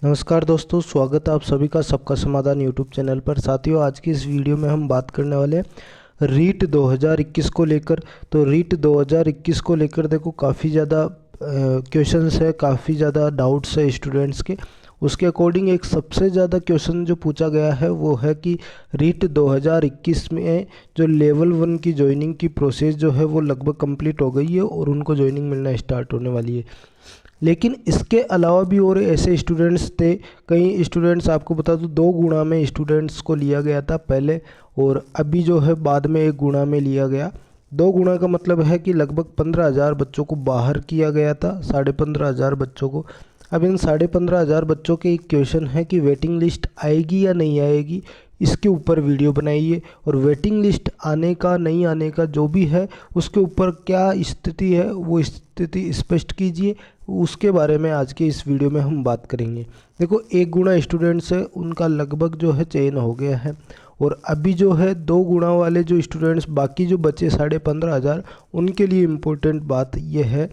नमस्कार दोस्तों, स्वागत है आप सभी का सबका समाधान यूट्यूब चैनल पर। साथियों, आज की इस वीडियो में हम बात करने वाले हैं रीट 2021 को लेकर। तो रीट 2021 को लेकर देखो काफ़ी ज़्यादा क्वेश्चंस है, काफ़ी ज़्यादा डाउट्स है स्टूडेंट्स के। उसके अकॉर्डिंग एक सबसे ज़्यादा क्वेश्चन जो पूछा गया है वो है कि रीट 2021 में जो लेवल 1 की ज्वाइनिंग की प्रोसेस जो है वो लगभग कंप्लीट हो गई है और उनको ज्वाइनिंग मिलना स्टार्ट होने वाली है। लेकिन इसके अलावा भी और ऐसे स्टूडेंट्स थे। कई स्टूडेंट्स, आपको बता दूं, 2 गुणा में स्टूडेंट्स को लिया गया था पहले, और अभी जो है बाद में 1 गुणा में लिया गया। 2 गुणा का मतलब है कि लगभग 15,000 बच्चों को बाहर किया गया था, 15,500 बच्चों को। अब इन 15,500 बच्चों के एक क्वेश्चन है कि वेटिंग लिस्ट आएगी या नहीं आएगी, इसके ऊपर वीडियो बनाइए। और वेटिंग लिस्ट आने का नहीं आने का जो भी है उसके ऊपर क्या स्थिति है वो स्थिति स्पष्ट कीजिए। उसके बारे में आज के इस वीडियो में हम बात करेंगे। देखो, 1 गुणा स्टूडेंट्स है उनका लगभग जो है चयन हो गया है, और अभी जो है 2 गुणा वाले जो स्टूडेंट्स बाकी जो बचे 15,500, उनके लिए इम्पोर्टेंट बात यह है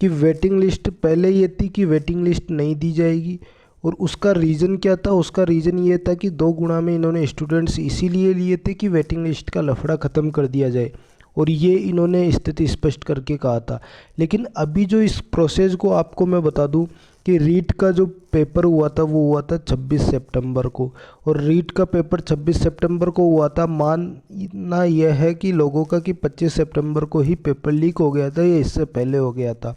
कि वेटिंग लिस्ट पहले ये थी कि वेटिंग लिस्ट नहीं दी जाएगी। और उसका रीज़न क्या था? उसका रीज़न ये था कि 2 गुणा में इन्होंने स्टूडेंट्स इसीलिए लिए थे कि वेटिंग लिस्ट का लफड़ा ख़त्म कर दिया जाए, और ये इन्होंने स्थिति स्पष्ट करके कहा था। लेकिन अभी जो इस प्रोसेस को आपको मैं बता दूं कि रीट का जो पेपर हुआ था वो हुआ था 26 सितंबर को, और रीट का पेपर 26 सितंबर को हुआ था। मानना यह है कि लोगों का कि 25 सितंबर को ही पेपर लीक हो गया था या इससे पहले हो गया था।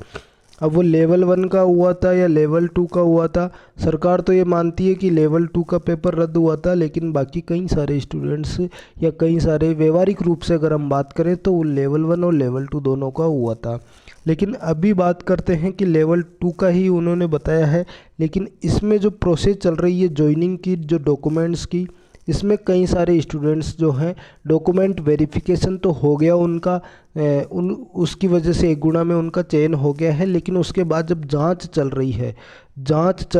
अब वो लेवल 1 का हुआ था या लेवल 2 का हुआ था, सरकार तो ये मानती है कि लेवल 2 का पेपर रद्द हुआ था, लेकिन बाकी कई सारे स्टूडेंट्स या कई सारे व्यवहारिक रूप से अगर हम बात करें तो वो लेवल 1 और लेवल 2 दोनों का हुआ था। लेकिन अभी बात करते हैं कि लेवल 2 का ही उन्होंने बताया है। लेकिन इसमें जो प्रोसेस चल रही है ज्वाइनिंग की, जो डॉक्यूमेंट्स की, इसमें कई सारे स्टूडेंट्स जो हैं डॉक्यूमेंट वेरिफिकेशन तो हो गया उनका, उसकी वजह से 1 गुणा में उनका चयन हो गया है। लेकिन उसके बाद जब जांच चल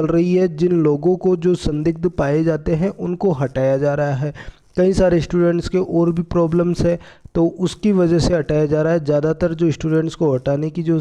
रही है, जिन लोगों को जो संदिग्ध पाए जाते हैं उनको हटाया जा रहा है। कई सारे स्टूडेंट्स के और भी प्रॉब्लम्स है, तो उसकी वजह से हटाया जा रहा है। ज़्यादातर जो स्टूडेंट्स को हटाने की जो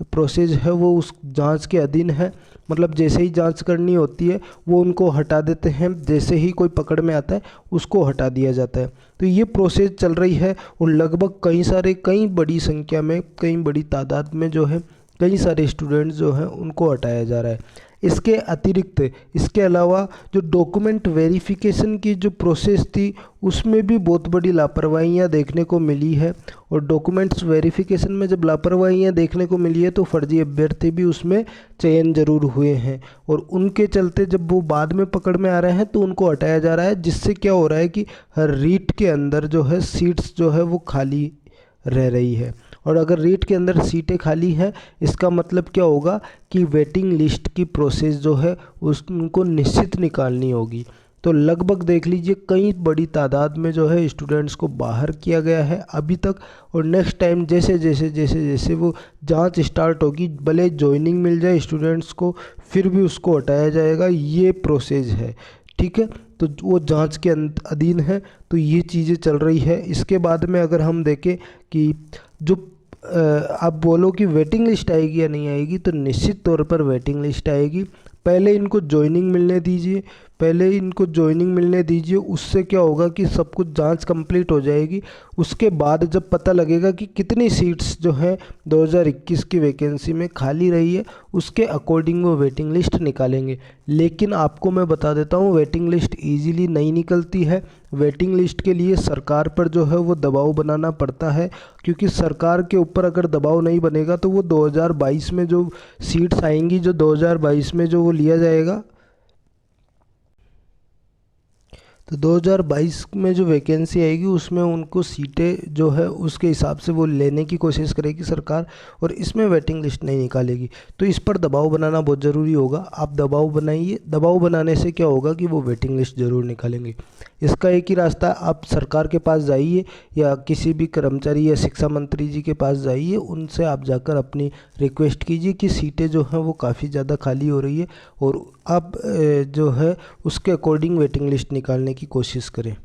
प्रोसेस है वो उस जांच के अधीन है। मतलब जैसे ही जांच करनी होती है वो उनको हटा देते हैं, जैसे ही कोई पकड़ में आता है उसको हटा दिया जाता है। तो ये प्रोसेस चल रही है, और लगभग कई बड़ी संख्या में, कई बड़ी तादाद में जो है कई सारे स्टूडेंट्स जो हैं उनको हटाया जा रहा है। इसके अतिरिक्त, इसके अलावा जो डॉक्यूमेंट वेरिफिकेशन की जो प्रोसेस थी उसमें भी बहुत बड़ी लापरवाहियाँ देखने को मिली है। और डॉक्यूमेंट्स वेरिफिकेशन में जब लापरवाहियाँ देखने को मिली है तो फर्जी अभ्यर्थी भी उसमें चयन जरूर हुए हैं, और उनके चलते जब वो बाद में पकड़ में आ रहे हैं तो उनको हटाया जा रहा है। जिससे क्या हो रहा है कि हर रीट के अंदर जो है सीट्स जो है वो खाली रह रही है। और अगर रीट के अंदर सीटें खाली हैं, इसका मतलब क्या होगा कि वेटिंग लिस्ट की प्रोसेस जो है उनको निश्चित निकालनी होगी। तो लगभग देख लीजिए कई बड़ी तादाद में जो है स्टूडेंट्स को बाहर किया गया है अभी तक। और नेक्स्ट टाइम जैसे जैसे वो जांच स्टार्ट होगी, भले ज्वाइनिंग मिल जाए स्टूडेंट्स को, फिर भी उसको हटाया जाएगा। ये प्रोसेस है, ठीक है। तो वो जांच के अधीन है, तो ये चीज़ें चल रही है। इसके बाद में अगर हम देखें कि जो आप बोलो कि वेटिंग लिस्ट आएगी या नहीं आएगी, तो निश्चित तौर पर वेटिंग लिस्ट आएगी। पहले इनको ज्वाइनिंग मिलने दीजिए, उससे क्या होगा कि सब कुछ जांच कंप्लीट हो जाएगी। उसके बाद जब पता लगेगा कि कितनी सीट्स जो हैं 2021 की वैकेंसी में खाली रही है, उसके अकॉर्डिंग वो वेटिंग लिस्ट निकालेंगे। लेकिन आपको मैं बता देता हूँ, वेटिंग लिस्ट ईजीली नहीं निकलती है। वेटिंग लिस्ट के लिए सरकार पर जो है वो दबाव बनाना पड़ता है, क्योंकि सरकार के ऊपर अगर दबाव नहीं बनेगा तो वो 2022 में जो सीट्स आएंगी, जो 2022 में जो वो लिया जाएगा, तो 2022 में जो वैकेंसी आएगी उसमें उनको सीटें जो है उसके हिसाब से वो लेने की कोशिश करेगी सरकार, और इसमें वेटिंग लिस्ट नहीं निकालेगी। तो इस पर दबाव बनाना बहुत ज़रूरी होगा। आप दबाव बनाइए, दबाव बनाने से क्या होगा कि वो वेटिंग लिस्ट ज़रूर निकालेंगे। इसका एक ही रास्ता, आप सरकार के पास जाइए या किसी भी कर्मचारी या शिक्षा मंत्री जी के पास जाइए, उनसे आप जाकर अपनी रिक्वेस्ट कीजिए कि सीटें जो हैं वो काफ़ी ज़्यादा खाली हो रही है, और आप जो है उसके अकॉर्डिंग वेटिंग लिस्ट निकालने की कोशिश करें।